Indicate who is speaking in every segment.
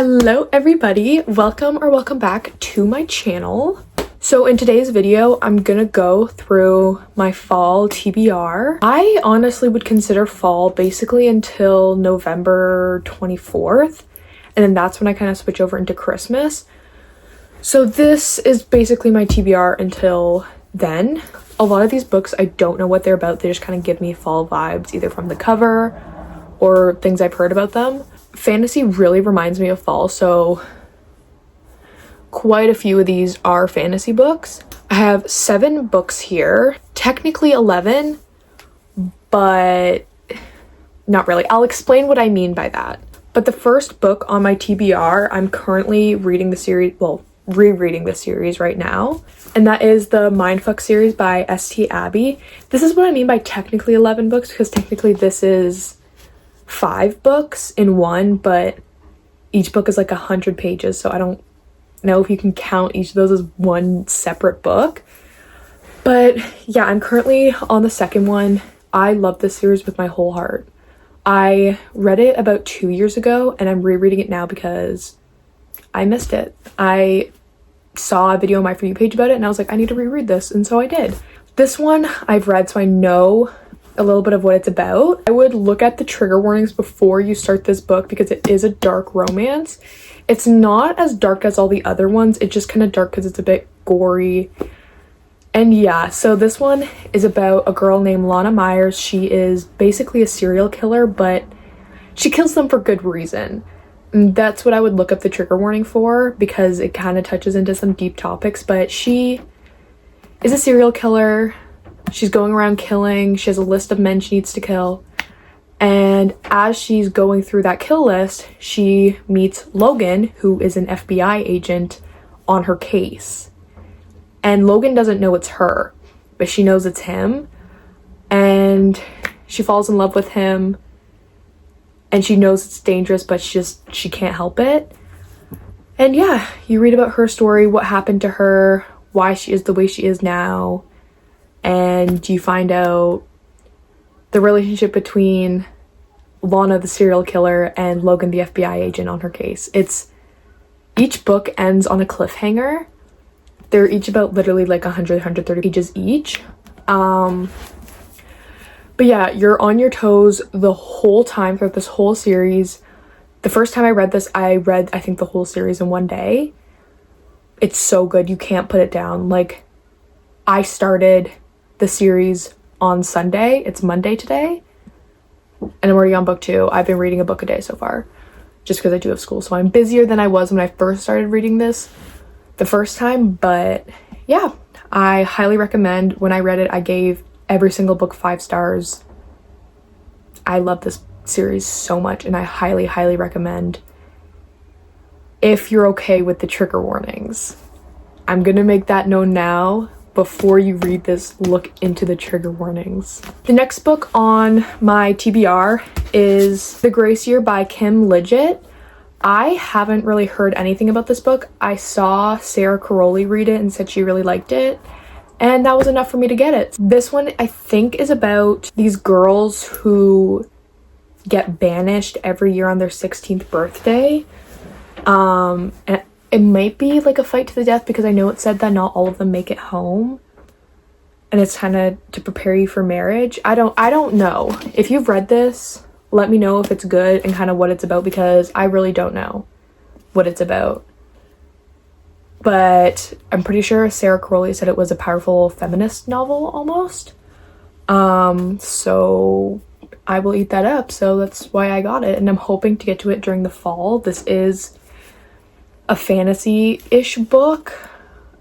Speaker 1: Hello everybody, welcome back to my channel. So in today's video, I'm gonna go through my fall TBR. I honestly would consider fall basically until November 24th, and then that's when I kind of switch over into Christmas. So this is basically my TBR until then. A lot of these books, I don't know what they're about. They just kind of give me fall vibes, either from the cover or things I've heard about them. Fantasy really reminds me of fall, so quite a few of these are fantasy books. I have 7 books here, technically 11, but not really. I'll explain what I mean by that. But the first book on my TBR, I'm currently reading the series, well, rereading the series right now, and that is the Mindfuck series by St. Abbey. This is what I mean by technically 11 books, because technically this is 5 books in one, but each book is like 100 pages, so I don't know if you can count each of those as one separate book. But yeah, I'm currently on the second one. I love this series with my whole heart. I read it about 2 years ago, and I'm rereading it now because I missed it. I saw a video on my For You page about it, and I was like, I need to reread this, and so I did. This one I've read, so I know a little bit of what it's about. I would look at the trigger warnings before you start this book because it is a dark romance. It's not as dark as all the other ones. It's just kind of dark because it's a bit gory. And yeah, so this one is about a girl named Lana Myers. She is basically a serial killer, but she kills them for good reason. And that's what I would look up the trigger warning for, because it kind of touches into some deep topics. But she is a serial killer. She's going around killing. She has a list of men she needs to kill. And as she's going through that kill list, she meets Logan, who is an FBI agent on her case. And Logan doesn't know it's her, but she knows it's him. And she falls in love with him. And she knows it's dangerous, but she can't help it. And yeah, you read about her story, what happened to her, why she is the way she is now. And you find out the relationship between Lana, the serial killer, and Logan, the FBI agent on her case. Each book ends on a cliffhanger. They're each about literally like 130 pages each. But yeah, you're on your toes the whole time throughout this whole series. The first time I read this, I read, I think, the whole series in one day. It's so good. You can't put it down. Like, I started the series on Sunday. It's Monday today, and I'm already on book 2. I've been reading a book a day so far, just because I do have school, so I'm busier than I was when I first started reading this the first time. But yeah, I highly recommend. When I read it, I gave every single book 5 stars. I love this series so much, and I highly recommend if you're okay with the trigger warnings. I'm gonna make that known now. Before you read this, look into the trigger warnings. The next book on my TBR is The Grace Year by Kim Lidgett. I haven't really heard anything about this book. I saw Sarah Caroli read it and said she really liked it, and that was enough for me to get it. This one, I think, is about these girls who get banished every year on their 16th birthday. And it might be like a fight to the death, because I know it said that not all of them make it home, and it's kind of to prepare you for marriage. I don't know. If you've read this, let me know if it's good and kind of what it's about, because I really don't know what it's about. But I'm pretty sure Sarah Caroli said it was a powerful feminist novel almost. So I will eat that up. So that's why I got it, and I'm hoping to get to it during the fall. This is a fantasy-ish book,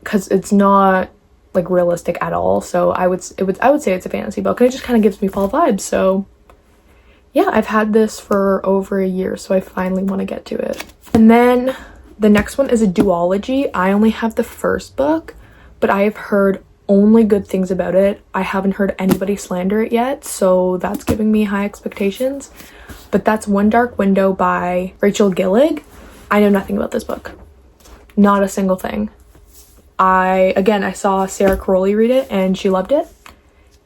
Speaker 1: because it's not like realistic at all. So I would say it's a fantasy book, and it just kind of gives me fall vibes. So yeah, I've had this for over a year, so I finally want to get to it. And then the next one is a duology. I only have the first book, but I have heard only good things about it. I haven't heard anybody slander it yet, so that's giving me high expectations. But that's One Dark Window by Rachel Gillig. I know nothing about this book. Not a single thing. I saw Sarah Caroli read it and she loved it.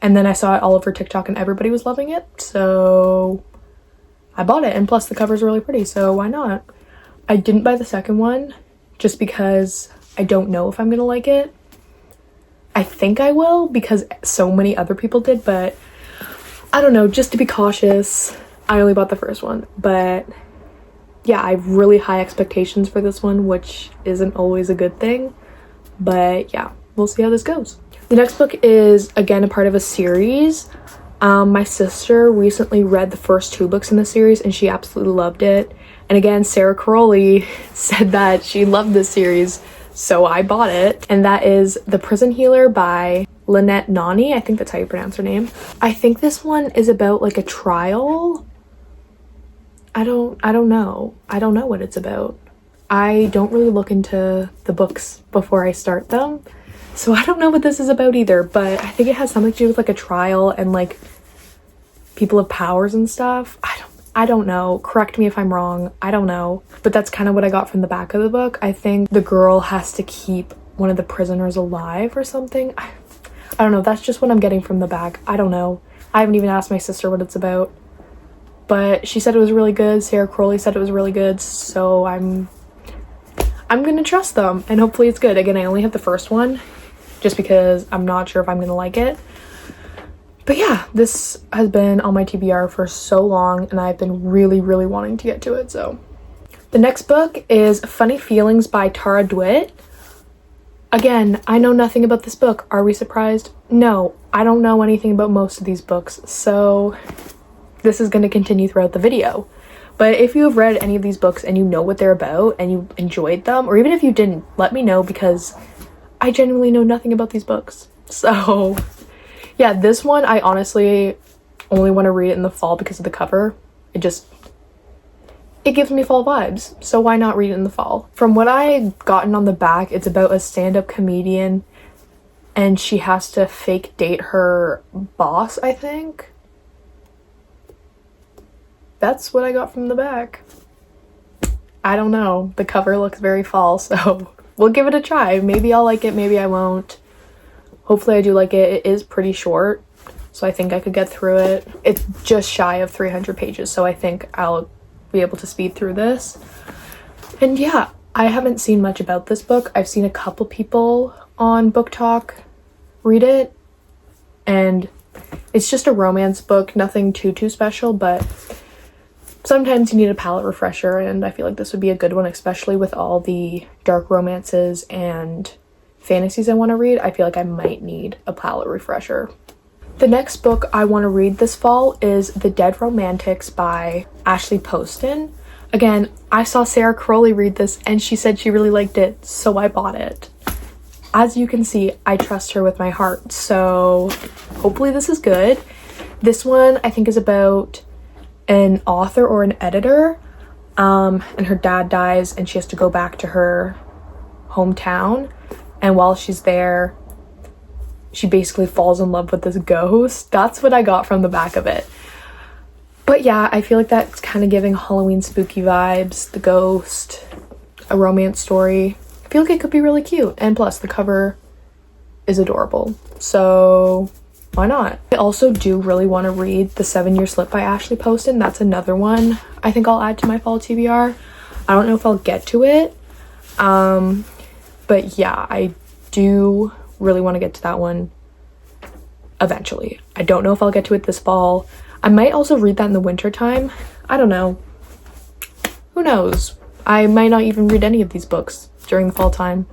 Speaker 1: And then I saw it all over TikTok and everybody was loving it. So I bought it, and plus the cover's really pretty, so why not? I didn't buy the second one just because I don't know if I'm gonna like it. I think I will because so many other people did, but I don't know, just to be cautious, I only bought the first one. But yeah, I have really high expectations for this one, which isn't always a good thing. But yeah, we'll see how this goes. The next book is, again, a part of a series. My sister recently read the first 2 books in the series and she absolutely loved it. And again, Sarah Crowley said that she loved this series, so I bought it. And that is The Prison Healer by Lynette Nani. I think that's how you pronounce her name. I think this one is about like a trial. I don't know. I don't know what it's about. I don't really look into the books before I start them, so I don't know what this is about either, but I think it has something to do with like a trial and like people have powers and stuff. I don't know. Correct me if I'm wrong. I don't know. But that's kind of what I got from the back of the book. I think the girl has to keep one of the prisoners alive or something. I don't know. That's just what I'm getting from the back. I don't know. I haven't even asked my sister what it's about. But she said it was really good. Sarah Crowley said it was really good. So I'm gonna trust them and hopefully it's good. Again, I only have the first one just because I'm not sure if I'm gonna like it. But yeah, this has been on my TBR for so long and I've been really wanting to get to it. So the next book is Funny Feelings by Tara DeWitt. Again, I know nothing about this book. Are we surprised? No, I don't know anything about most of these books, so this is going to continue throughout the video. But if you have read any of these books and you know what they're about and you enjoyed them, or even if you didn't, let me know because I genuinely know nothing about these books. So yeah, this one I honestly only want to read it in the fall because of the cover. It gives me fall vibes, so why not read it in the fall? From what I gotten on the back, it's about a stand-up comedian and she has to fake date her boss, I think. That's what I got from the back. I don't know. The cover looks very fall, so we'll give it a try. Maybe I'll like it, maybe I won't. Hopefully I do like it. It is pretty short, so I think I could get through it. It's just shy of 300 pages, so I think I'll be able to speed through this. And yeah, I haven't seen much about this book. I've seen a couple people on Book Talk read it, and it's just a romance book, nothing too special, but sometimes you need a palate refresher, and I feel like this would be a good one, especially with all the dark romances and fantasies I want to read. I feel like I might need a palate refresher. The next book I want to read this fall is The Dead Romantics by Ashley Poston. Again, I saw Sarah Crowley read this and she said she really liked it, so I bought it. As you can see, I trust her with my heart, so hopefully this is good. This one I think is about an author or an editor, and her dad dies and she has to go back to her hometown, and while she's there she basically falls in love with this ghost. That's what I got from the back of it. But yeah, I feel like that's kind of giving Halloween spooky vibes, the ghost, a romance story. I feel like it could be really cute, and plus the cover is adorable, so why not? I also do really want to read The 7-Year Slip by Ashley Poston. That's another one I think I'll add to my fall TBR. I don't know if I'll get to it, but yeah, I do really want to get to that one eventually. I don't know if I'll get to it this fall. I might also read that in the winter time. I don't know. Who knows? I might not even read any of these books during the fall time.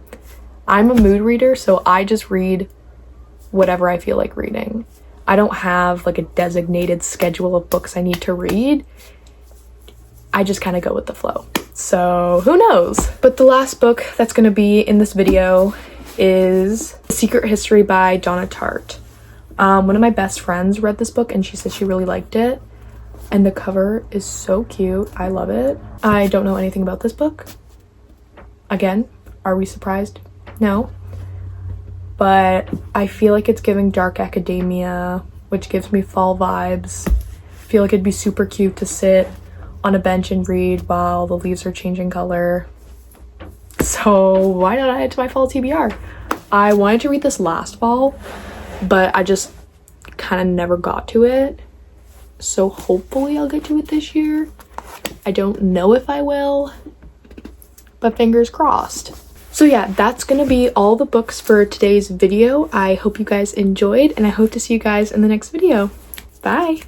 Speaker 1: I'm a mood reader, so I just read whatever I feel like reading. I don't have like a designated schedule of books I need to read. I just kind of go with the flow. So who knows? But the last book that's going to be in this video is The Secret History by Donna Tartt. One of my best friends read this book and she said she really liked it. And the cover is so cute. I love it. I don't know anything about this book. Again, are we surprised? No. But I feel like it's giving dark academia, which gives me fall vibes. I feel like it'd be super cute to sit on a bench and read while the leaves are changing color. So why not add it to my fall TBR? I wanted to read this last fall, but I just kind of never got to it. So hopefully I'll get to it this year. I don't know if I will, but fingers crossed. So yeah, that's gonna be all the books for today's video. I hope you guys enjoyed, and I hope to see you guys in the next video. Bye!